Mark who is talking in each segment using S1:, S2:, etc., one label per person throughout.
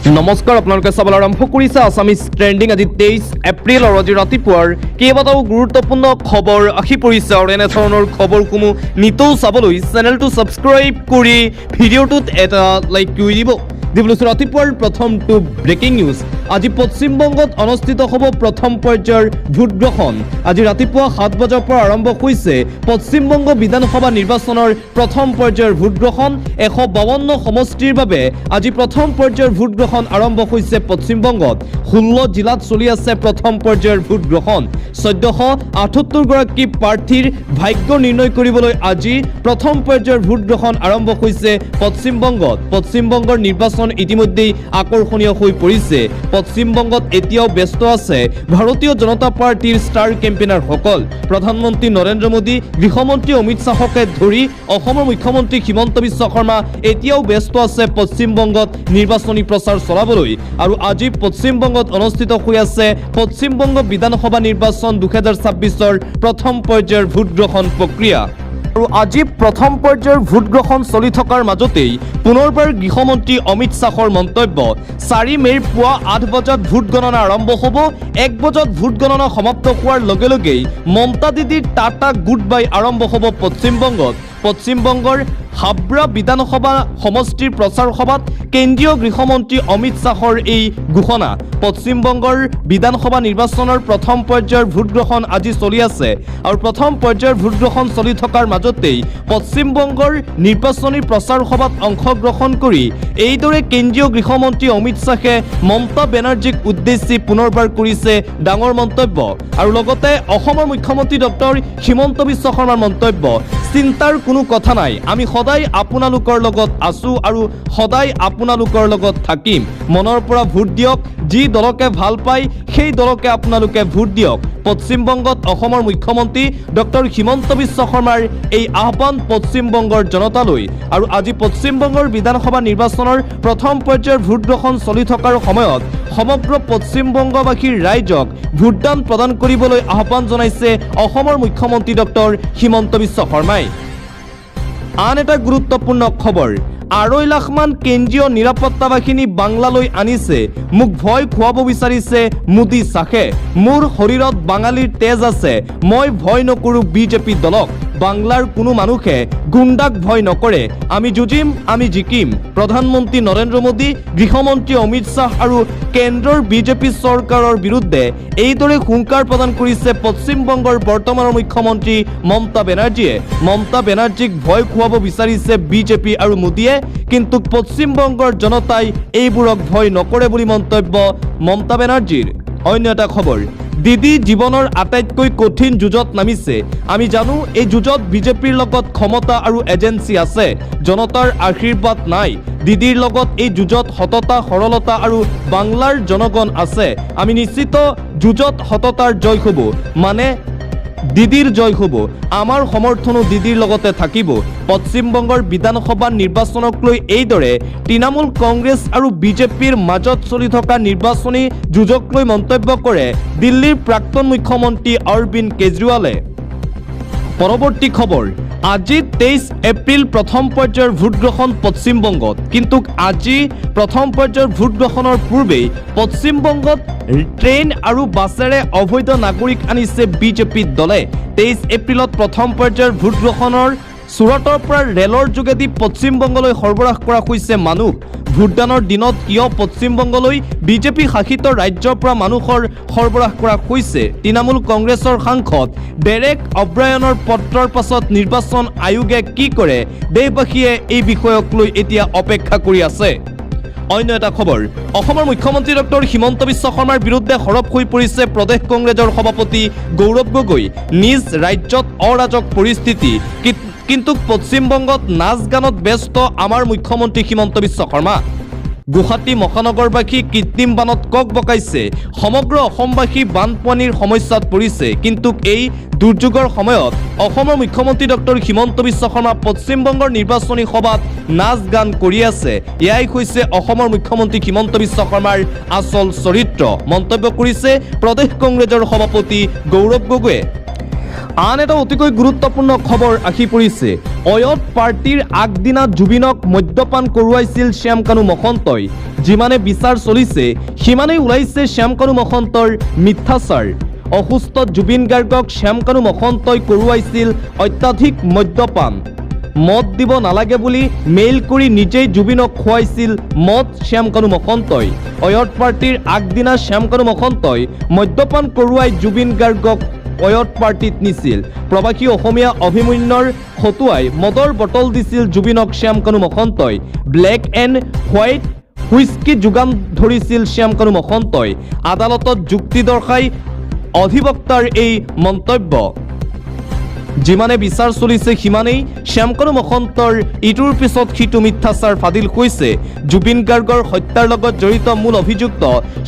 S1: নমস্কাৰ আপোনালোকে চাবলৈ আৰম্ভ কৰিছে আছামিজ ট্ৰেণ্ডিং আজি 23 এপ্ৰিল আৰু আজি ৰাতিপুৱাৰ কেইবাটাও গুৰুত্বপূৰ্ণ খবৰ আহি পৰিছে আৰু এনেধৰণৰ খবৰসমূহ নিতৌ চাবলৈ চেনেলটো ছাবস্ক্ৰাইব কৰি ভিডিঅ'টোত এটা লাইক কৰি দিব। দিবলৈছো ৰাতিপুৱাৰ প্ৰথমটো ব্ৰেকিং নিউজ। আজি পশ্চিমবংগত অনুষ্ঠিত হ'ব প্ৰথম পৰ্যায়ৰ ভোটগ্ৰহণ। আজি ৰাতিপুৱা 7 বজাৰ পৰা আৰম্ভ হৈছে পশ্চিমবংগ বিধানসভা নিৰ্বাচনৰ প্ৰথম পৰ্যায়ৰ ভোটগ্ৰহণ। 152 সমষ্টিৰ বাবে আজি প্ৰথম পৰ্যায়ৰ ভোটগ্ৰহণ আৰম্ভ হৈছে পশ্চিমবংগত। 16 জিলাত চলি আছে প্ৰথম পৰ্যায়ৰ ভোটগ্ৰহণ। 1478 গৰাকী প্ৰাৰ্থীৰ ভাগ্য নিৰ্ণয় কৰিবলৈ আজি প্ৰথম পৰ্যায়ৰ ভোটগ্ৰহণ আৰম্ভ হৈছে পশ্চিমবংগত। পশ্চিমবংগৰ নিৰ্বাচন ইতিমধ্যেই আকৰ্ষণীয় হৈ পৰিছে। পশ্চিমবংগত এতিয়াও ব্যস্ত আছে ভাৰতীয় জনতা পাৰ্টিৰ ষ্টাৰ কেম্পেইনাৰসকল। প্ৰধানমন্ত্ৰী নৰেন্দ্ৰ মোদী, গৃহমন্ত্ৰী অমিত শ্বাহকে ধৰি অসমৰ মুখ্যমন্ত্ৰী হিমন্ত বিশ্ব শৰ্মা এতিয়াও ব্যস্ত আছে পশ্চিমবংগত নিৰ্বাচনী প্ৰচাৰ চলাবলৈ। আৰু আজি পশ্চিমবংগত অনুষ্ঠিত হৈ আছে পশ্চিমবংগ বিধানসভা নিৰ্বাচন 2026ৰ প্ৰথম পৰ্যায়ৰ ভোটগ্ৰহণ প্ৰক্ৰিয়া। আৰু আজি প্ৰথম পৰ্যায়ৰ ভোটগ্ৰহণ চলি থকাৰ মাজতেই পুনৰবাৰ গৃহমন্ত্ৰী অমিত শ্বাহৰ মন্তব্য। 4 মে'ৰ পুৱা 8 বজাত ভোট গণনা আৰম্ভ হ'ব। 1 বজাত ভোট গণনা সমাপ্ত হোৱাৰ লগে লগেই মমতা দিদিৰ টাটা গুড বাই আৰম্ভ হ'ব পশ্চিমবংগত। পশ্চিমবংগৰ হাবৰা বিধানসভা সমষ্টিৰ প্ৰচাৰ সভাত কেন্দ্ৰীয় গৃহমন্ত্ৰী অমিত শ্বাহৰ এই ঘোষণা। পশ্চিমবংগৰ বিধানসভা নিৰ্বাচনৰ প্ৰথম পৰ্যায়ৰ ভোটগ্ৰহণ আজি চলি আছে আৰু প্ৰথম পৰ্যায়ৰ ভোটগ্ৰহণ চলি থকাৰ মাজতেই পশ্চিমবংগৰ নিৰ্বাচনী প্ৰচাৰ সভাত অংশগ্ৰহণ কৰি এইদৰে কেন্দ্ৰীয় গৃহমন্ত্ৰী অমিত শ্বাহে মমতা বেনাৰ্জীক উদ্দেশ্যি পুনৰবাৰ কৰিছে ডাঙৰ মন্তব্য। আৰু লগতে অসমৰ মুখ্যমন্ত্ৰী ডক্টৰ হিমন্ত বিশ্ব শৰ্মাৰ মন্তব্য, চিন্তাৰ কোনো কথা নাই, আমি সদায় আপোনালোকৰ লগত আছো আৰু সদায় আপোনালোকৰ লগত থাকিম। মনৰ পৰা ভোট দিয়ক, যি দলকে ভাল পায় সেই দলকে আপোনালোকে ভোট দিয়ক। পশ্চিমবংগত অসমৰ মুখ্যমন্ত্ৰী ডক্টৰ হিমন্ত বিশ্ব শৰ্মাৰ এই আহ্বান পশ্চিমবংগৰ জনতালৈ। আৰু আজি পশ্চিমবংগৰ বিধানসভা নিৰ্বাচনৰ প্ৰথম পৰ্যায়ৰ ভোটগ্ৰহণ চলি থকাৰ সময়ত সমগ্ৰ পশ্চিমবংগবাসীৰ ৰাইজক ভোটদান প্ৰদান কৰিবলৈ আহ্বান জনাইছে অসমৰ মুখ্যমন্ত্ৰী ডক্টৰ হিমন্ত বিশ্ব শৰ্মাই। আন এটা গুৰুত্বপূৰ্ণ খবৰ, 2.5 লাখমান কেন্দ্ৰীয় নিৰাপত্তা বাহিনী বাংলালৈ আনিছে। মোক ভয় খুৱাব বিচাৰিছে মোদী শ্বাহে। মোৰ শৰীৰত বাঙালীৰ তেজ আছে, মই ভয় নকৰোঁ বিজেপি দলক। বাংলাৰ কোনো মানুহে গুণ্ডাক ভয় নকৰে, আমি যুঁজিম, আমি জিকিম। প্ৰধানমন্ত্ৰী নৰেন্দ্ৰ মোদী, গৃহমন্ত্ৰী অমিত শ্বাহ আৰু কেন্দ্ৰৰ বিজেপি চৰকাৰৰ বিৰুদ্ধে এইদৰে হুংকাৰ প্ৰদান কৰিছে পশ্চিমবংগৰ বৰ্তমানৰ মুখ্যমন্ত্ৰী মমতা বেনাৰ্জীয়ে। মমতা বেনাৰ্জীক ভয় খুৱাব বিচাৰিছে বিজেপি আৰু মোদীয়ে, কিন্তু পশ্চিমবংগৰ জনতাই এইবোৰক ভয় নকৰে বুলি মন্তব্য মমতা বেনাৰ্জীৰ। অন্য এটা খবৰ, দিদি জীৱনৰ আটাইতকৈ কঠিন যুঁজত নামিছে। আমি জানো এই যুঁজত বিজেপিৰ লগত ক্ষমতা আৰু এজেন্সি আছে, জনতাৰ আশীৰ্বাদ নাই। দিদিৰ লগত এই যুঁজত সততা, সৰলতা আৰু বাংলাৰ জনগণ আছে। আমি নিশ্চিত যুঁজত সততাৰ জয় হ'ব, মানে দিদিৰ জয় হ'ব। আমাৰ সমৰ্থনো দিদিৰ লগতে থাকিব। পশ্চিমবংগৰ বিধানসভা নিৰ্বাচনক লৈ এইদৰে তৃণমূল কংগ্ৰেছ আৰু বিজেপিৰ মাজত চলি থকা নিৰ্বাচনী যুঁজক লৈ মন্তব্য কৰে দিল্লীৰ প্ৰাক্তন মুখ্যমন্ত্ৰী অৰবিন্দ কেজৰিৱালে। পৰৱৰ্তী খবৰ, আজি 23 এপ্ৰিল প্ৰথম পৰ্যায়ৰ ভোটগ্ৰহণ পশ্চিমবংগত। কিন্তু আজি প্ৰথম পৰ্যায়ৰ ভোটগ্ৰহণৰ পূৰ্বেই পশ্চিমবংগত ট্ৰেইন আৰু বাছেৰে অবৈধ নাগৰিক আনিছে বিজেপি দলে। 23 এপ্ৰিলত প্ৰথম পৰ্যায়ৰ ভোটগ্ৰহণৰ চুৰটৰ পৰা ৰেলৰ যোগেদি পশ্চিমবংগলৈ সৰবৰাহ কৰা হৈছে মানুহ। ভোটদানৰ দিনত কিয় পশ্চিমবংগলৈ বিজেপি শাসিত ৰাজ্যৰ পৰা মানুহৰ সৰবৰাহ কৰা হৈছে? তৃণমূল কংগ্ৰেছৰ সাংসদ ডেৰেক অব্ৰায়নৰ পত্ৰৰ পাছত নিৰ্বাচন আয়োগে কি কৰে? দেশবাসীয়ে এই বিষয়ক লৈ এতিয়া অপেক্ষা কৰি আছে। অন্য এটা খবৰ, অসমৰ মুখ্যমন্ত্ৰী ডক্টৰ হিমন্ত বিশ্ব শৰ্মাৰ বিৰুদ্ধে সৰব হৈ পৰিছে প্ৰদেশ কংগ্ৰেছৰ সভাপতি গৌৰৱ গগৈ। নিজ ৰাজ্যত অৰাজক পৰিস্থিতি, কিন্তু পশ্চিমবংগত নাচ গানত ব্যস্ত আমাৰ মুখ্যমন্ত্ৰী হিমন্ত বিশ্ব শৰ্মা। গুৱাহাটী মহানগৰবাসী কৃত্ৰিম বানত কক বকাইছে। সমগ্ৰ অসমবাসী বানপানীৰ সমস্যাত পৰিছে, কিন্তু এই দুৰ্যোগৰ সময়ত অসমৰ মুখ্যমন্ত্ৰী ডক্টৰ হিমন্ত বিশ্ব শৰ্মা পশ্চিমবংগৰ নিৰ্বাচনী সভাত নাচ গান কৰি আছে। এয়াই হৈছে অসমৰ মুখ্যমন্ত্ৰী হিমন্ত বিশ্ব শৰ্মাৰ আচল চৰিত্ৰ, মন্তব্য কৰিছে প্ৰদেশ কংগ্ৰেছৰ সভাপতি গৌৰৱ গগৈয়ে। আন এটা অতিকৈ গুৰুত্বপূৰ্ণ খবৰ আহি পৰিছে। অয়ত পাৰ্টিৰ আগদিনা জুবিনক মদ্যপান কৰোৱাইছিল শ্যামকানু মহন্তই। যিমানে বিচাৰ চলিছে সিমানেই ওলাইছে শ্যামকানু মহন্তৰ মিথ্যাচাৰ। অসুস্থ জুবিন গাৰ্গক শ্যামকানু মহন্তই কৰোৱাইছিল অত্যাধিক মদ্যপান। মদ দিব নালাগে বুলি মেইল কৰি নিজেই জুবিনক খুৱাইছিল মদ শ্যামকানু মহন্তই। অয়ত পাৰ্টিৰ আগদিনা শ্যামকানু মহন্তই মদ্যপান কৰোৱাই জুবিন গাৰ্গক অয়ত পাৰ্টিত নিছিল। প্ৰবাসী অসমীয়া অভিমন্যুৰ হতুৱাই মদৰ বটল দিছিল জুবিনক শ্যামকানু মহন্তই। ব্লেক এণ্ড হোৱাইট হুইস্কি যোগান ধৰিছিল শ্যামকানু মহন্তই। আদালতত যুক্তি দৰ্শাই অধিবক্তাৰ এই মন্তব্য। যিমানে বিচাৰ চলিছে সিমানেই শ্যামকানু মহন্তৰ ইটোৰ পিছত সিটো মিথ্যাচাৰ ফাদিল হৈছে। জুবিন গাৰ্গৰ হত্যাৰ লগত জড়িত মূল অভিযুক্ত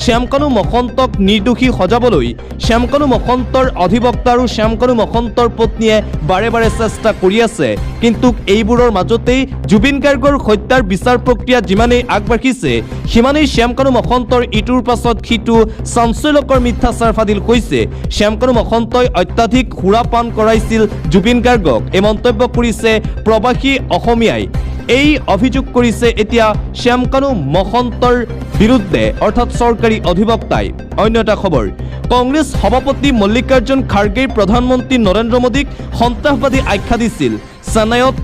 S1: শ্যামকানু মহন্তক নিৰ্দোষী সজাবলৈ শ্যামকানু মহন্তৰ অধিবক্তা আৰু শ্যামকানু মহন্তৰ পত্নীয়ে বাৰে বাৰে চেষ্টা কৰি আছে। কিন্তু এইবোৰৰ মাজতেই জুবিন গাৰ্গৰ হত্যাৰ বিচাৰ প্ৰক্ৰিয়া যিমানেই আগবাঢ়িছে সিমানেই শ্যামকানু মহন্তৰ ইটোৰ পাছত সিটো চাঞ্চল্যকৰ মিথ্যাচাৰ ফাদিল হৈছে। শ্যামকানু মহন্তই অত্যাধিক সুৰাপান কৰাইছিল জুবিন গাৰ্গক, এই মন্তব্য কৰিছে প্ৰবাসী অসমীয়াই। এই অভিযোগ কৰিছে এতিয়া শ্যামকানু মহন্তৰ বিৰুদ্ধে অৰ্থাৎ চৰকাৰী অধিবক্তাই। অন্য এটা খবৰ, কংগ্ৰেছ সভাপতি মল্লিকাৰ্জুন খাৰ্গেই প্ৰধানমন্ত্ৰী নৰেন্দ্ৰ মোদীক সন্ত্ৰাসবাদী আখ্যা দিছিল। চেন্নাইত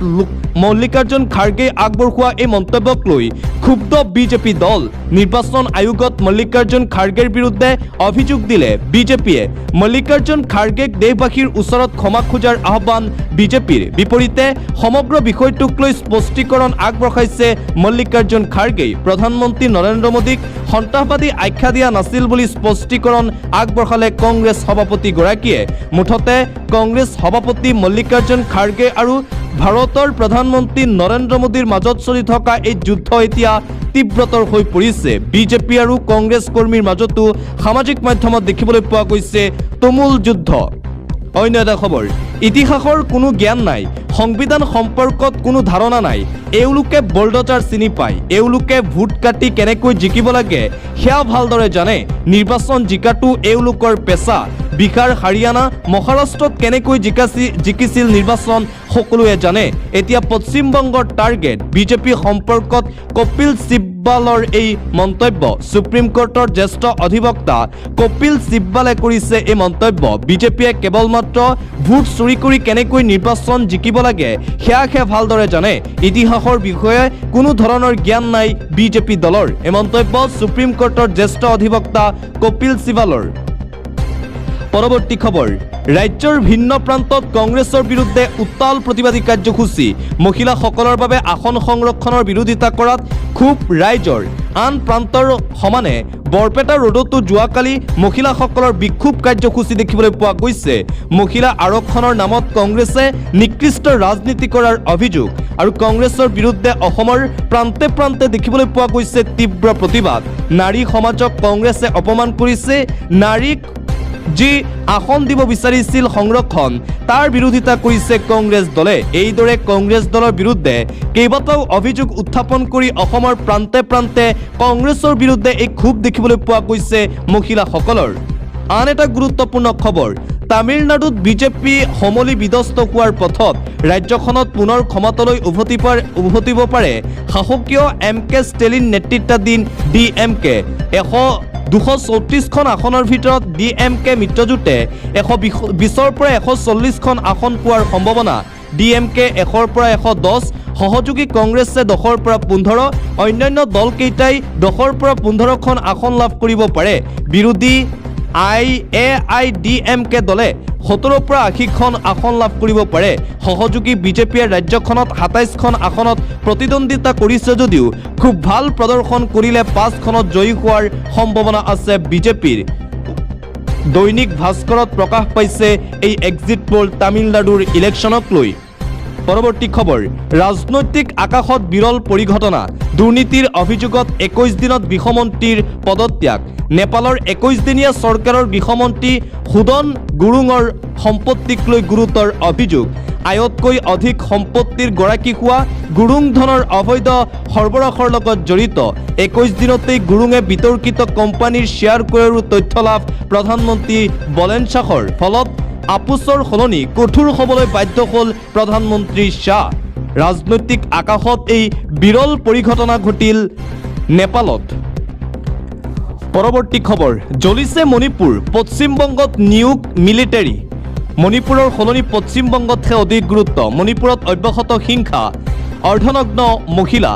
S1: মল্লিকাৰ্জুন খাৰ্গে আগবঢ়োৱা এই মন্তব্যক লৈ ক্ষুব্ধ বিজেপি দল। নিৰ্বাচন আয়োগত মল্লিকাৰ্জুন খাৰ্গেৰ বিৰুদ্ধে অভিযোগ দিলে বিজেপিয়ে। মল্লিকাৰ্জুন খাৰ্গেক দেশবাসীৰ ওচৰত ক্ষমা খোজাৰ আহ্বান বিজেপিৰ। বিপৰীতে সমগ্ৰ বিষয়টোক লৈ স্পষ্টীকৰণ আগবঢ়াইছে মল্লিকাৰ্জুন খাৰ্গেই। প্ৰধানমন্ত্ৰী নৰেন্দ্ৰ মোদীক সন্ত্ৰাসবাদী আখ্যা দিয়া নাছিল বুলি স্পষ্টীকৰণ আগবঢ়ালে কংগ্ৰেছ সভাপতিগৰাকীয়ে। মুঠতে কংগ্ৰেছ সভাপতি মল্লিকাৰ্জুন খাৰ্গে আৰু ভাৰতৰ প্ৰধানমন্ত্ৰী নৰেন্দ্ৰ মোদীৰ মাজত চলি থকা এই যুদ্ধ এতিয়া তীব্ৰতৰ হৈ পৰিছে। বিজেপি আৰু কংগ্ৰেছ কৰ্মীৰ মাজতো সামাজিক মাধ্যমত দেখিবলৈ পোৱা গৈছে তুমুল যুদ্ধ। অন্য এটা খবৰ, ইতিহাসৰ কোনো জ্ঞান নাই, সংবিধান সম্পৰ্কত কোনো ধাৰণা নাই। এওঁলোকে বলডজাৰ চিনি পায়। এওঁলোকে ভোট কাটি কেনেকৈ জিকিব লাগে সেয়া ভালদৰে জানে। নিৰ্বাচন জিকাটো এওঁলোকৰ পেচা। বিহাৰ, হাৰিয়ানা, মহাৰাষ্ট্ৰত কেনেকৈ জিকিছিল নিৰ্বাচন সকলোৱে জানে। এতিয়া পশ্চিমবংগৰ টাৰ্গেট বিজেপি সম্পৰ্কত কপিল চিব্বালৰ এই মন্তব্য। সুপ্ৰিম কোৰ্টৰ জ্যেষ্ঠ অধিবক্তা কপিল চিব্বালে কৰিছে এই মন্তব্য। বিজেপিয়ে কেৱল মাত্ৰ ভোট চুৰি কৰি কেনেকৈ নিৰ্বাচন জিকিব লাগে সেয়া ভালদৰে জানে। ইতিহাসৰ বিষয়ে কোনো ধৰণৰ জ্ঞান নাই বিজেপি দলৰ। এই মন্তব্য সুপ্ৰিম কোৰ্টৰ জ্যেষ্ঠ অধিবক্তা কপিল চিব্বালৰ। পৰৱৰ্তী খবৰ, ৰাজ্যৰ ভিন্ন প্ৰান্তত কংগ্ৰেছৰ বিৰুদ্ধে উত্তাল প্ৰতিবাদী কাৰ্যসূচী। মহিলাসকলৰ বাবে আসন সংৰক্ষণৰ বিৰোধিতা কৰাত ক্ষোভ ৰাইজৰ। আন প্ৰান্তৰ সমানে বৰপেটা ৰোডতো যোৱাকালি মহিলাসকলৰ বিক্ষোভ কাৰ্যসূচী দেখিবলৈ পোৱা গৈছে। মহিলা আৰক্ষণৰ নামত কংগ্ৰেছে নিকৃষ্ট ৰাজনীতি কৰাৰ অভিযোগ আৰু কংগ্ৰেছৰ বিৰুদ্ধে অসমৰ প্ৰান্তে প্ৰান্তে দেখিবলৈ পোৱা গৈছে তীব্ৰ প্ৰতিবাদ। নাৰী সমাজক কংগ্ৰেছে অপমান কৰিছে। নাৰীক যি আসন দিব বিচাৰিছিল সংৰক্ষণ তাৰ বিৰোধিতা কৰিছে কংগ্ৰেছ দলে। এইদৰে কংগ্ৰেছ দলৰ বিৰুদ্ধে কেইবাটাও অভিযোগ উত্থাপন কৰি অসমৰ প্ৰান্তে প্ৰান্তে কংগ্ৰেছৰ বিৰুদ্ধে এই ক্ষোভ দেখিবলৈ পোৱা গৈছে মহিলাসকলৰ। আন এটা গুৰুত্বপূৰ্ণ খবৰ, তামিলনাডুত বিজেপি সমলি বিধ্বস্ত হোৱাৰ পথত। ৰাজ্যখনত পুনৰ ক্ষমতালৈ উভতিব পাৰে শাসকীয় MK ষ্টেলিন নেতৃত্বাধীন DMK। 234খন আসনৰ ভিতৰত DMK মিত্ৰজোঁটে 120ৰ পৰা 140খন আসন পোৱাৰ সম্ভাৱনা। DMK 100ৰ পৰা 110, সহযোগী কংগ্ৰেছে 10ৰ পৰা 15, অন্যান্য দলকেইটাই 10ৰ পৰা 15খন আসন লাভ কৰিব পাৰে। বিৰোধী AIDMK দলে 70ৰ পৰা 80খন আসন লাভ কৰিব পাৰে। সহযোগী বিজেপিয়ে ৰাজ্যখনত 27খন আসনত প্ৰতিদ্বন্দ্বিতা কৰিছে যদিও খুব ভাল প্ৰদৰ্শন কৰিলে 5খনত জয়ী হোৱাৰ সম্ভাৱনা আছে বিজেপিৰ। দৈনিক ভাস্কৰত প্ৰকাশ পাইছে এই এক্সিট পোল তামিলনাডুৰ ইলেকশ্যনক লৈ। পৰৱৰ্তী খবৰ, ৰাজনৈতিক আকাশত বিৰল পৰিঘটনা। দুৰ্নীতিৰ অভিযোগত 21 দিনত গৃহমন্ত্ৰীৰ পদত্যাগ। নেপালৰ 21 দিনীয়া চৰকাৰৰ গৃহমন্ত্ৰী সুদন গুৰুঙৰ সম্পত্তিক লৈ গুৰুতৰ অভিযোগ। আয়তকৈ অধিক সম্পত্তিৰ গৰাকী হোৱা গুৰুং ধনৰ অবৈধ সৰবৰাহৰ লগত জড়িত। 21 দিনতেই গুৰুঙে বিতৰ্কিত কোম্পানীৰ শ্বেয়াৰ ক্ৰয়ৰো তথ্য লাভ প্ৰধানমন্ত্ৰী বলেন শ্বাহৰ। ফলত আপোচৰ সলনি কঠোৰ হ'বলৈ বাধ্য হ'ল প্ৰধানমন্ত্ৰী শ্বাহ। ৰাজনৈতিক আকাশত এই বিৰল পৰিঘটনা ঘটিল নেপালত। পৰৱৰ্তী খবৰ, জ্বলিছে মণিপুৰ, পশ্চিমবংগত নিয়োগ মিলিটাৰী। মণিপুৰৰ সলনি পশ্চিমবংগতহে অধিক গুৰুত্ব। মণিপুৰত অব্যাহত হিংসা, অৰ্ধনগ্ন মহিলা।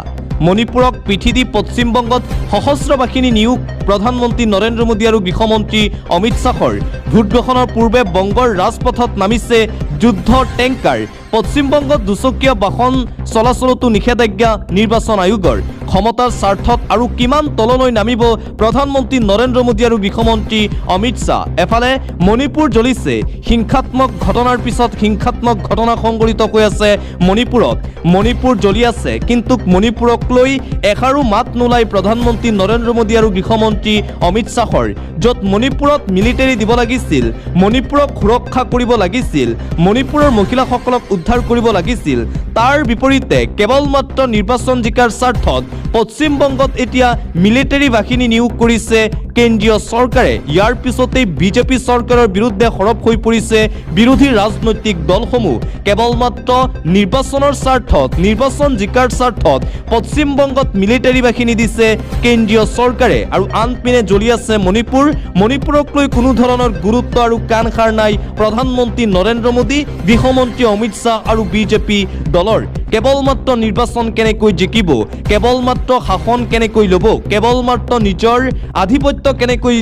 S1: মণিপুৰক পিঠি দি পশ্চিমবংগত সশস্ত্ৰ বাহিনী নিয়োগ। প্ৰধানমন্ত্ৰী নৰেন্দ্ৰ মোদী আৰু গৃহমন্ত্ৰী অমিত শ্বাহৰ ভোটগ্ৰহণৰ পূৰ্বে বংগৰ ৰাজপথত নামিছে যুদ্ধ টেংকাৰ। পশ্চিমবংগত দুচকীয়া বাহন চলাচলতো নিষেধাজ্ঞা। নিৰ্বাচন আয়োগৰ ক্ষমতাৰ স্বাৰ্থত আৰু কিমান তললৈ নামিব প্ৰধানমন্ত্ৰী নৰেন্দ্ৰ মোদী আৰু গৃহমন্ত্ৰী অমিত শ্বাহ। এফালে মণিপুৰ জ্বলিছে, হিংসাত্মক ঘটনাৰ পিছত হিংসাত্মক ঘটনা সংঘটিত হৈ আছে মণিপুৰত। মণিপুৰ জ্বলি আছে, কিন্তু মণিপুৰক লৈ এষাৰো মাত নোলাই প্ৰধানমন্ত্ৰী নৰেন্দ্ৰ মোদী আৰু গৃহমন্ত্ৰী অমিত শ্বাহৰ। য'ত মণিপুৰত মিলিটাৰী দিব লাগিছিল, মণিপুৰক সুৰক্ষা কৰিব লাগিছিল, মণিপুৰৰ মহিলাসকলক উদ্ধাৰ কৰিব লাগিছিল, তাৰ বিপৰীতে কেৱল মাত্ৰ নিৰ্বাচন জিকাৰ স্বাৰ্থত পশ্চিমবংগত এতিয়া মিলিটাৰী বাহিনী নিয়োগ কৰিছে কেন্দ্ৰীয় চৰকাৰে। ইয়াৰ পিছতেই বিজেপি চৰকাৰৰ বিৰুদ্ধে সৰব হৈ পৰিছে বিৰোধী ৰাজনৈতিক দলসমূহ। কেৱল মাত্ৰ নিৰ্বাচনৰ স্বাৰ্থত, নিৰ্বাচন জিকাৰ স্বাৰ্থত পশ্চিমবংগত মিলিটাৰী বাহিনী দিছে কেন্দ্ৰীয় চৰকাৰে। আৰু আনপিনে জ্বলি আছে মণিপুৰ। মণিপুৰক লৈ কোনো ধৰণৰ গুৰুত্ব আৰু কাণ সাৰ নাই প্ৰধানমন্ত্ৰী নৰেন্দ্ৰ মোদী, গৃহমন্ত্ৰী অমিত শ্বাহ আৰু বিজেপি দলৰ। কেৱল মাত্ৰ নিৰ্বাচন কেনেকৈ জিকিব, কেৱল মাত্ৰ শাসন কেনেকৈ ল'ব, কেৱল মাত্ৰ নিজৰ আধিপত্য কেনেকৈ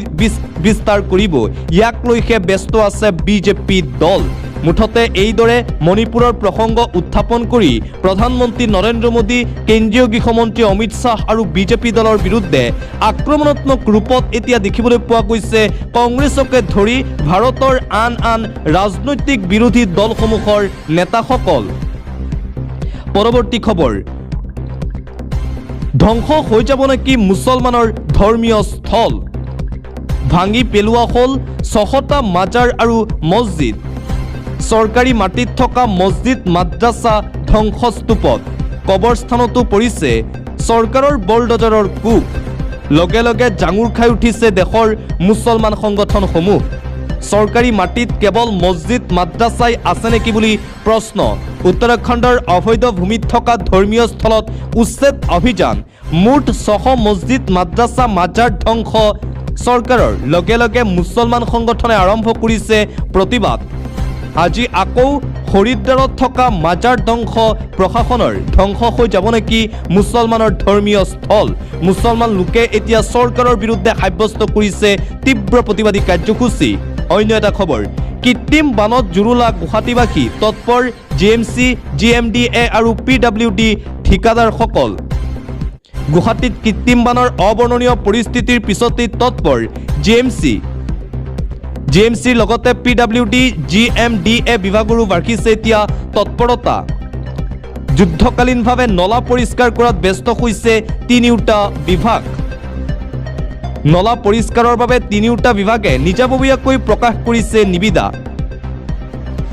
S1: বিস্তাৰ কৰিব, ইয়াক লৈহে ব্যস্ত আছে বিজেপি দল। মুঠতে এইদৰে মণিপুৰৰ প্ৰসংগ উত্থাপন কৰি প্ৰধানমন্ত্ৰী নৰেন্দ্ৰ মোদী, কেন্দ্ৰীয় গৃহমন্ত্ৰী অমিত শ্বাহ আৰু বিজেপি দলৰ বিৰুদ্ধে আক্ৰমণাত্মক ৰূপত এতিয়া দেখিবলৈ পোৱা গৈছে কংগ্ৰেছকে ধৰি ভাৰতৰ আন আন ৰাজনৈতিক বিৰোধী দলসমূহৰ নেতাসকল। পৰৱৰ্তী খবৰ, ধ্বংস হৈ যাব নেকি মুছলমানৰ ধৰ্মীয় স্থল? ভাঙি পেলোৱা হ'ল 600টা মাজাৰ আৰু মছজিদ। চৰকাৰী মাটিত থকা মছজিদ মাদ্ৰাছা ধ্বংসস্তূপত। কবৰস্থানতো পৰিছে চৰকাৰৰ বলডজাৰৰ কোব। লগে লগে জাঙুৰ খাই উঠিছে দেশৰ মুছলমান সংগঠনসমূহ। চৰকাৰী মাটিত কেৱল মছজিদ মাদ্ৰাছাই আছে নেকি বুলি প্ৰশ্ন। উত্তৰাখণ্ডৰ অবৈধ ভূমিত থকা ধৰ্মীয় স্থলত উচ্ছেদ অভিযান। মুঠ 600 মছজিদ মাদ্ৰাছা মাজাৰ ধ্বংস চৰকাৰৰ। লগে লগে মুছলমান সংগঠনে আৰম্ভ কৰিছে প্ৰতিবাদ। আজি আকৌ হৰিদ্বাৰত থকা মাজাৰ ধ্বংস প্ৰশাসনৰ। ধ্বংস হৈ যাব নেকি মুছলমানৰ ধৰ্মীয় স্থল? মুছলমান লোকে এতিয়া চৰকাৰৰ বিৰুদ্ধে সাব্যস্ত কৰিছে তীব্ৰ প্ৰতিবাদী কাৰ্যসূচী। অন্য এটা খবৰ, কৃত্ৰিম বানত জুৰুলা গুৱাহাটীবাসী। তৎপৰ GMC, GMDA আৰু PWD ঠিকাদাৰসকল। গুৱাহাটীত কৃত্ৰিম বানৰ অবৰ্ণনীয় পৰিস্থিতিৰ পিছতেই তৎপৰ GMCৰ লগতে PWD, GMDA বিভাগৰো বাঢ়িছে এতিয়া তৎপৰতা। যুদ্ধকালীনভাৱে নলা পৰিষ্কাৰ কৰাত ব্যস্ত হৈছে তিনিওটা বিভাগ। নলা পৰিষ্কাৰৰ বাবে তিনিওটা বিভাগে নিজাববীয়াকৈ প্ৰকাশ কৰিছে নিবিদা।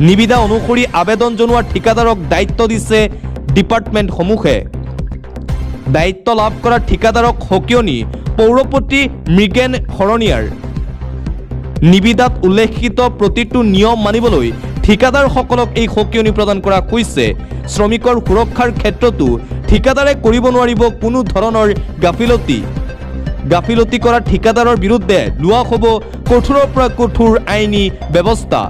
S1: নিবিদা অনুসৰি আবেদন জনোৱা ঠিকাদাৰক দায়িত্ব দিছে ডিপাৰ্টমেণ্টসমূহে। দায়িত্ব লাভ কৰা ঠিকাদাৰক সকিয়নি পৌৰপতি মৃগেন শৰণীয়াৰ। নিবিদাত উল্লেখিত প্ৰতিটো নিয়ম মানিবলৈ ঠিকাদাৰসকলক এই সকিয়নি প্ৰদান কৰা হৈছে। শ্ৰমিকৰ সুৰক্ষাৰ ক্ষেত্ৰতো ঠিকাদাৰে কৰিব নোৱাৰিব কোনো ধৰণৰ গাফিলতি কৰা ঠিকাদাৰৰ বিৰুদ্ধে লোৱা হ'ব কঠোৰৰ পৰা কঠোৰ আইনী ব্যৱস্থা।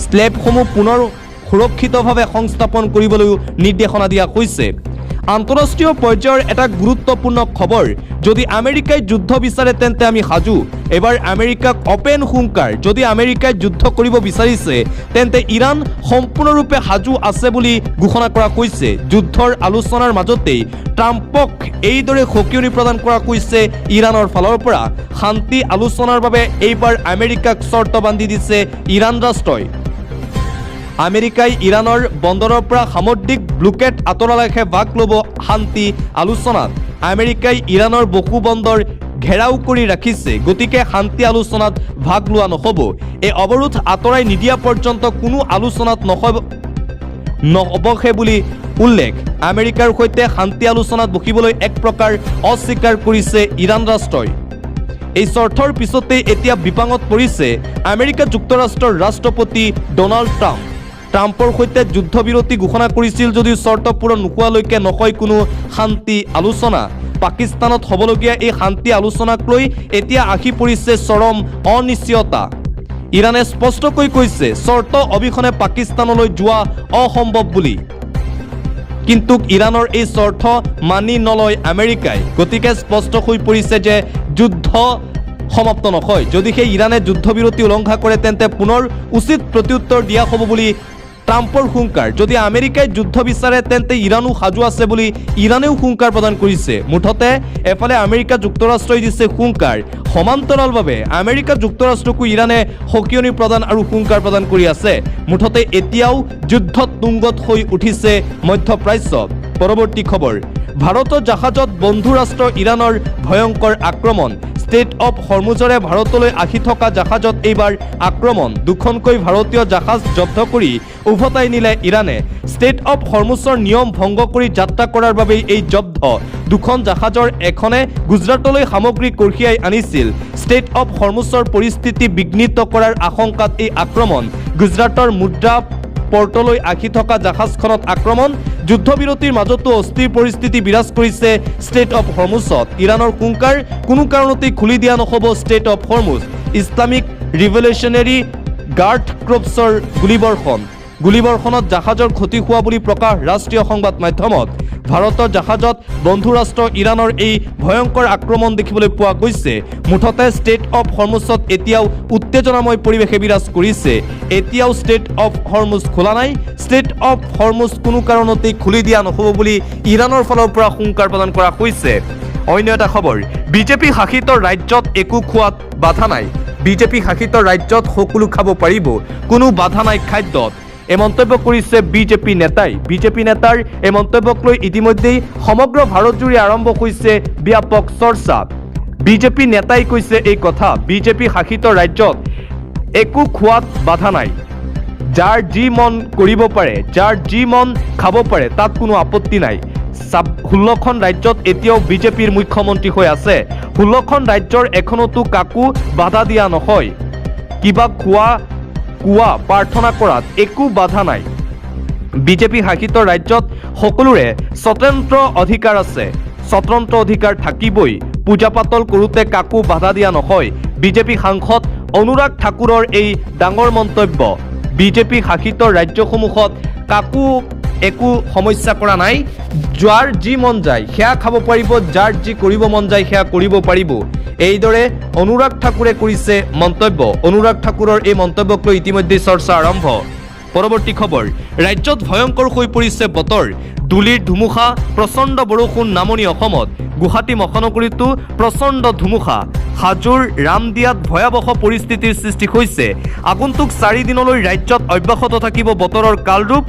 S1: স্লেবসমূহ পুনৰ সুৰক্ষিতভাৱে সংস্থাপন কৰিবলৈও নিৰ্দেশনা দিয়া হৈছে। আন্তঃৰাষ্ট্ৰীয় পৰ্যায়ৰ এটা গুৰুত্বপূৰ্ণ খবৰ, যদি আমেৰিকাই যুদ্ধ বিচাৰে তেন্তে আমি সাজু। এবাৰ আমেৰিকাক অপেন হুংকাৰ। যদি আমেৰিকাই যুদ্ধ কৰিব বিচাৰিছে তেন্তে ইৰাণ সম্পূৰ্ণৰূপে সাজু আছে বুলি ঘোষণা কৰা হৈছে। যুদ্ধৰ আলোচনাৰ মাজতেই ট্ৰাম্পক এইদৰে সকিয়নি প্ৰদান কৰা হৈছে ইৰাণৰ ফালৰ পৰা। শান্তি আলোচনাৰ বাবে এইবাৰ আমেৰিকাক চৰ্ত বান্ধি দিছে ইৰাণ ৰাষ্ট্ৰই। আমেৰিকাই ইৰাণৰ বন্দৰৰ পৰা সামুদ্ৰিক ব্লকেট আঁতৰালেহে ভাগ ল'ব শান্তি আলোচনাত। আমেৰিকাই ইৰাণৰ বসু বন্দৰ ঘেৰাও কৰি ৰাখিছে, গতিকে শান্তি আলোচনাত ভাগ লোৱা নহ'ব। এই অৱৰোধ আঁতৰাই নিদিয়া পৰ্যন্ত কোনো আলোচনাত নবহে বুলি উল্লেখ। আমেৰিকাৰ সৈতে শান্তি আলোচনাত বহিবলৈ এক প্ৰকাৰ অস্বীকাৰ কৰিছে ইৰাণ ৰাষ্ট্ৰই। এই স্বাৰ্থৰ পিছতে এতিয়া বিপাঙত পৰিছে আমেৰিকা যুক্তৰাষ্ট্ৰৰ ৰাষ্ট্ৰপতি ডনাল্ড ট্ৰাম্প। ট্ৰাম্পৰ সৈতে যুদ্ধবিৰতি ঘোষণা কৰিছিল যদিও চৰ্ত পূৰণ নোহোৱালৈকে নহয় কোনো শান্তি আলোচনা। পাকিস্তানত হ'বলগীয়া এই শান্তি আলোচনাক লৈ এতিয়া আহি পৰিছে চৰম অনিশ্চয়তা। ইৰাণে স্পষ্টকৈ কৈছে চৰ্ত অবিহনে পাকিস্তানলৈ যোৱা অসম্ভৱ বুলি। কিন্তু ইৰাণৰ এই চৰ্ত মানি নলয় আমেৰিকাই। গতিকে স্পষ্ট হৈ পৰিছে যে যুদ্ধ সমাপ্ত নহয়। যদিহে ইৰাণে যুদ্ধবিৰতি উলংঘা কৰে তেন্তে পুনৰ উচিত প্ৰত্যুত্তৰ দিয়া হ'ব বুলি ট্ৰাম্পৰ হুংকাৰ। যদি আমেৰিকাই যুদ্ধ বিচাৰে তেন্তে ইৰাণো সাজু আছে বুলি ইৰাণেও হুংকাৰ প্ৰদান কৰিছে। মুঠতে এফালে আমেৰিকা যুক্তৰাষ্ট্ৰই দিছে হুংকাৰ, সমান্তৰালভাৱে আমেৰিকা যুক্তৰাষ্ট্ৰকো ইৰাণে সকিয়নি প্ৰদান আৰু হুংকাৰ প্ৰদান কৰি আছে। মুঠতে এতিয়াও যুদ্ধত তুংগত হৈ উঠিছে মধ্যপ্ৰাচ্য। পৰৱৰ্তী খবৰ, ভাৰতৰ জাহাজত বন্ধু ৰাষ্ট্ৰ ইৰাণৰ ভয়ংকৰ আক্ৰমণ। ষ্টেট অফ হৰমুজৰে ভাৰতলৈ আহি থকা জাহাজত এইবাৰ আক্ৰমণ। দুখনকৈ ভাৰতীয় জাহাজ জব্দ কৰি উভতাই নিলে ইৰাণে। ষ্টেট অফ হৰমুজৰ নিয়ম ভংগ কৰি যাত্ৰা কৰাৰ বাবেই এই জব্দ। দুখন জাহাজৰ এখনে গুজৰাটলৈ সামগ্ৰী কঢ়িয়াই আনিছিল। ষ্টেট অফ হৰমুজৰ পৰিস্থিতি বিঘ্নিত কৰাৰ আশংকাত এই আক্ৰমণ। গুজৰাটৰ মুদ্ৰা পৰ্টলৈ আহি থকা জাহাজখনত আক্ৰমণ। যুদ্ধবিৰতিৰ মাজতো অস্থিৰ পৰিস্থিতি বিৰাজ কৰিছে ষ্টেট অফ হৰমুজত। ইৰাণৰ হুংকাৰ, কোনো কাৰণতেই খুলি দিয়া নহ'ব strait of Hormuz. Islamic revolutionary guard ক্ৰপছৰ গুলীবৰ্ষণত জাহাজৰ ক্ষতি হোৱা বুলি প্ৰকাশ ৰাষ্ট্ৰীয় সংবাদ মাধ্যমত। ভাৰতৰ জাহাজত বন্ধু ৰাষ্ট্ৰ ইৰাণৰ এই ভয়ংকৰ আক্ৰমণ দেখিবলৈ পোৱা গৈছে। মুঠতে ষ্টেট অফ হৰমুজত এতিয়াও উত্তেজনাময় পৰিৱেশে বিৰাজ কৰিছে। এতিয়াও ষ্টেট অফ হৰমুজ খোলা নাই। ষ্টেট অফ হৰমুজ কোনো কাৰণতেই খুলি দিয়া নহ'ব বুলি ইৰাণৰ ফালৰ পৰা হুংকাৰ প্ৰদান কৰা হৈছে। অন্য এটা খবৰ, বিজেপি শাসিত ৰাজ্যত একো খোৱাত বাধা নাই। বিজেপি শাসিত ৰাজ্যত সকলো খাব পাৰিব, কোনো বাধা নাই খাদ্যত। এই মন্তব্য কৰিছে বিজেপি নেতাই। বিজেপি নেতাৰ এই মন্তব্যক লৈ ইতিমধ্যেই সমগ্ৰ ভাৰতজুৰি আৰম্ভ হৈছে ব্যাপক চৰ্চা। বিজেপি নেতাই কৈছে এই কথা, বিজেপি শাসিত ৰাজ্যত একো খোৱাত বাধা নাই। যাৰ যি মন কৰিব পাৰে, যাৰ যি মন খাব পাৰে, তাত কোনো আপত্তি নাই। 16খন ৰাজ্যত এতিয়াও বিজেপিৰ মুখ্যমন্ত্ৰী হৈ আছে। 16খন ৰাজ্যৰ এখনতো কাকো বাধা দিয়া নহয়। কিবা কোৱা প্ৰাৰ্থনা কৰাত একো বাধা নাই। বিজেপি শাসিত ৰাজ্যত সকলোৰে স্বতন্ত্ৰ অধিকাৰ আছে, স্বতন্ত্ৰ অধিকাৰ থাকিবই। পূজা পাতল কৰোঁতে কাকো বাধা দিয়া নহয়। বিজেপি সাংসদ অনুৰাগ ঠাকুৰৰ এই ডাঙৰ মন্তব্য। বিজেপি শাসিত ৰাজ্যসমূহত কাকো একো সমস্যা কৰা নাই। যাৰ যি মন যায় সেয়া খাব পাৰিব, যাৰ যি কৰিব মন যায় সেয়া কৰিব পাৰিব। এইদৰে অনুৰাগ ঠাকুৰে কৰিছে মন্তব্য। অনুৰাগ ঠাকুৰৰ এই মন্তব্যক লৈ ইতিমধ্যে চৰ্চা আৰম্ভ। পৰৱৰ্তী খবৰ, ৰাজ্যত ভয়ংকৰ হৈ পৰিছে বতৰ। ধূলিৰ ধুমুহা, প্ৰচণ্ড বৰষুণ নামনি অসমত। গুৱাহাটী মহানগৰীতো প্ৰচণ্ড ধুমুহা। হাজোৰ ৰামদিয়াত ভয়াৱহ পৰিস্থিতিৰ সৃষ্টি হৈছে। আগন্তুক 4 দিনলৈ ৰাজ্যত অব্যাহত থাকিব বতৰৰ কালৰূপ।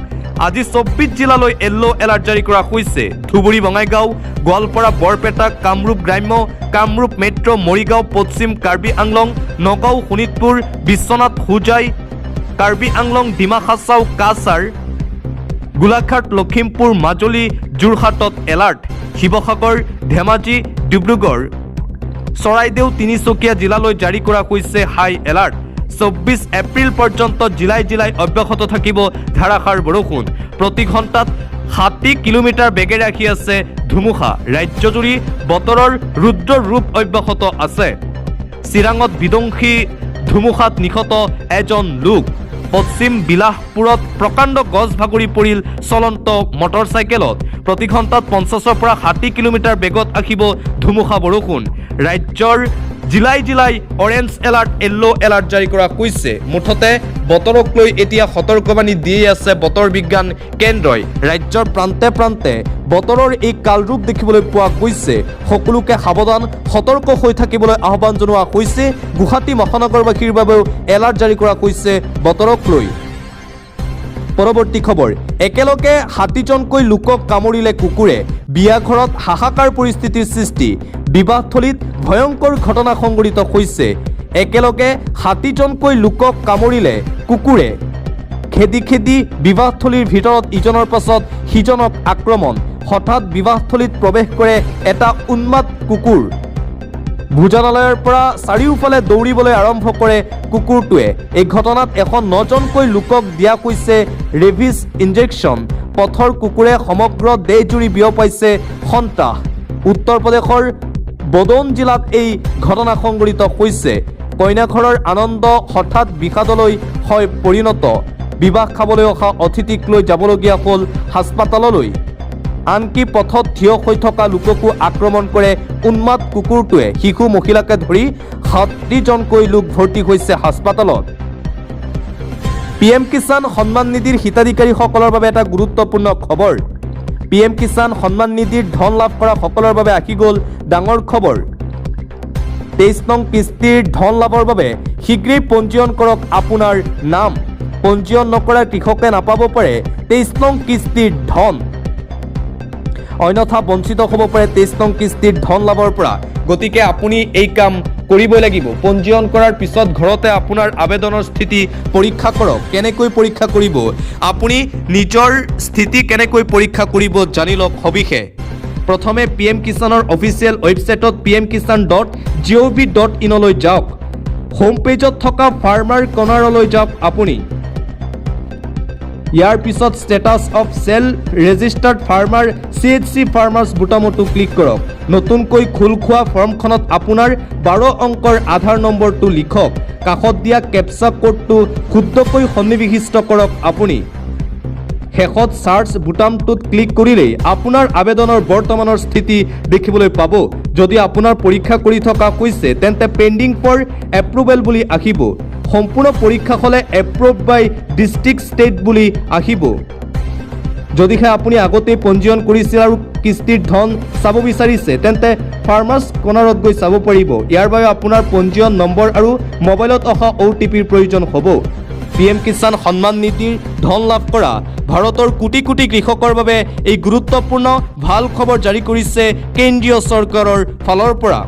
S1: আজি 24 জিলালৈ য়েল্লো এলাৰ্ট জাৰি কৰা হৈছে। ধুবুৰী, বঙাইগাঁও, গোৱালপাৰা, বৰপেটা, কামৰূপ গ্ৰাম্য, কামৰূপ মেট্ৰ', মৰিগাঁও, পশ্চিম কাৰ্বি আংলং, নগাঁও, শোণিতপুৰ, বিশ্বনাথ, হোজাই, কাৰ্বি আংলং, ডিমা হাছাও, কাছাৰ, গোলাঘাট, লখিমপুৰ, মাজুলী, যোৰহাটত এলাৰ্ট। শিৱসাগৰ, ধেমাজি, ডিব্ৰুগড়, চৰাইদেউ, তিনিচুকীয়া জিলালৈ জাৰি কৰা হৈছে হাই এলাৰ্ট। 24 এপ্ৰিল পৰ্যন্ত জিলাই জিলাই অব্যাহত থাকিব ধাৰাসাৰ বৰষুণ। প্ৰতি ঘণ্টাত 60 কিলোমিটাৰ বেগেৰে আহি আছে ধুমুহা। ৰাজ্যজুৰি বতৰৰ ৰুদ্ৰ ৰূপ অব্যাহত আছে। চিৰাঙত বিধ্বংসী ধুমুহাত নিহত এজন লোক। পশ্চিম বিলাসপুৰত প্ৰকাণ্ড গছ ভাগৰি পৰিল চলন্ত মটৰচাইকেলত। প্ৰতি ঘণ্টাত 50ৰ পৰা 60 কিলোমিটাৰ বেগত আহিব ধুমুহা বৰষুণ। ৰাজ্যৰ জিলাই জিলাই অৰেঞ্জ এলাৰ্ট, য়েল্লো এলাৰ্ট জাৰি কৰা হৈছে। মুঠতে বতৰক লৈ এতিয়া সতৰ্কবাণী দিয়ে আছে বতৰ বিজ্ঞান কেন্দ্ৰই। ৰাজ্যৰ প্ৰান্তে প্ৰান্তে বতৰৰ এই কালৰূপ দেখিবলৈ পোৱা গৈছে। সকলোকে সাৱধান, সতৰ্ক হৈ থাকিবলৈ আহ্বান জনোৱা হৈছে। গুৱাহাটী মহানগৰবাসীৰ বাবেও এলাৰ্ট জাৰি কৰা হৈছে বতৰক লৈ। পৰৱৰ্তী খবৰ, একেলগে 60জনকৈ লোকক কামুৰিলে কুকুৰে। বিয়া ঘৰত হাহাকাৰ পৰিস্থিতিৰ সৃষ্টি। বিবাহথলীত ভয়ংকৰ ঘটনা সংঘটিত হৈছে। একেলগে 60জনকৈ লোকক কামুৰিলে কুকুৰে। খেদি খেদি বিবাহথলীৰ ভিতৰত ইজনৰ পাছত সিজনক আক্ৰমণ। হঠাৎ বিবাহথলীত প্ৰৱেশ কৰে এটা উন্মাদ কুকুৰ। ভোজনালয়ৰ পৰা চাৰিওফালে দৌৰিবলৈ আৰম্ভ কৰে কুকুৰটোৱে। এই ঘটনাত 109জনকৈ লোকক দিয়া হৈছে ৰেবিছ ইনজেকশ্যন। পথৰ কুকুৰে সমগ্ৰ দেশজুৰি বিয়পাইছে সন্ত্ৰাস। উত্তৰ প্ৰদেশৰ বদৌন জিলাত এই ঘটনা সংঘটিত হৈছে। কইনাঘৰৰ আনন্দ হঠাৎ বিষাদলৈ হয় পৰিণত। বিবাহ খাবলৈ অহা অতিথিক লৈ যাবলগীয়া হ'ল হাস্পাতাললৈ। আনকি পথত থিয় হৈ থকা লোককো আক্ৰমণ কৰে উন্মাদ কুকুৰটোৱে। শিশু মহিলাকে ধৰি 70জনকৈ লোক ভৰ্তি হৈছে হাস্পাতালত। PM কিষাণ সন্মান নিধিৰ হিতাধিকাৰীসকলৰ বাবে এটা গুৰুত্বপূৰ্ণ খবৰ। PM কিষাণ সন্মান নিধিৰ ধন লাভ কৰা সকলৰ বাবে আহি গ'ল ডাঙৰ খবৰ। 23 নং কিস্তিৰ ধন লাভৰ বাবে শীঘ্ৰেই পঞ্জীয়ন কৰক আপোনাৰ নাম। পঞ্জীয়ন নকৰা কৃষকে নাপাব পাৰে 23 নং কিস্তিৰ ধন। অন্যথা বঞ্চিত হ'ব পাৰে 23 নং কিস্তিৰ ধন লাভৰ পৰা। গতিকে আপুনি এই কাম কৰিবই লাগিব। পঞ্জীয়ন কৰাৰ পিছত ঘৰতে আপোনাৰ আবেদনৰ স্থিতি পৰীক্ষা কৰক। কেনেকৈ পৰীক্ষা কৰিব, আপুনি নিজৰ স্থিতি কেনেকৈ পৰীক্ষা কৰিব জানি লওক সবিশেষ। প্ৰথমে PM কিষাণৰ অফিচিয়েল ৱেবছাইটত pmkisan.gov.in লৈ যাওক। হোম পেজত থকা ফাৰ্মাৰ কৰ্ণাৰলৈ যাওক আপুনি। ইয়াৰ পিছত ষ্টেটাছ অফ চেল ৰেজিষ্টাৰ্ড ফাৰ্মাৰ CHC ফাৰ্মাৰ্ছ বুটামতো ক্লিক কৰক। নতুনকৈ খোল খোৱা ফৰ্মখনত আপোনাৰ 12 অংকৰ আধাৰ নম্বৰটো লিখক। কাষত দিয়া কেপচা কোডটো শুদ্ধকৈ সন্নিৱিষ্ট কৰক আপুনি। শেষত চাৰ্চ বুটামটোত ক্লিক কৰিলেই আপোনাৰ আবেদনৰ বৰ্তমানৰ স্থিতি দেখিবলৈ পাব। যদি আপোনাৰ পৰীক্ষা কৰি থকা হৈছে তেন্তে পেণ্ডিং ফৰ এপ্ৰুভেল বুলি আহিব। সম্পূৰ্ণ পৰীক্ষা হ'লে এপ্ৰুভ বাই ডিষ্ট্ৰিক্ট ষ্টেট বুলি আহিব। যদিহে আপুনি আগতেই পঞ্জীয়ন কৰিছিল আৰু কিস্তিৰ ধন চাব বিচাৰিছে তেন্তে ফাৰ্মাৰ্ছ কৰ্ণাৰত গৈ চাব পাৰিব। ইয়াৰ বাবে আপোনাৰ পঞ্জীয়ন নম্বৰ আৰু মোবাইলত অহা OTPৰ প্ৰয়োজন হ'ব। PM কিষাণ সন্মান নিধিৰ ধন লাভ কৰা ভাৰতৰ কোটি কোটি কৃষকৰ বাবে এই গুৰুত্বপূৰ্ণ ভাল খবৰ জাৰি কৰিছে কেন্দ্ৰীয় চৰকাৰৰ ফালৰ পৰা।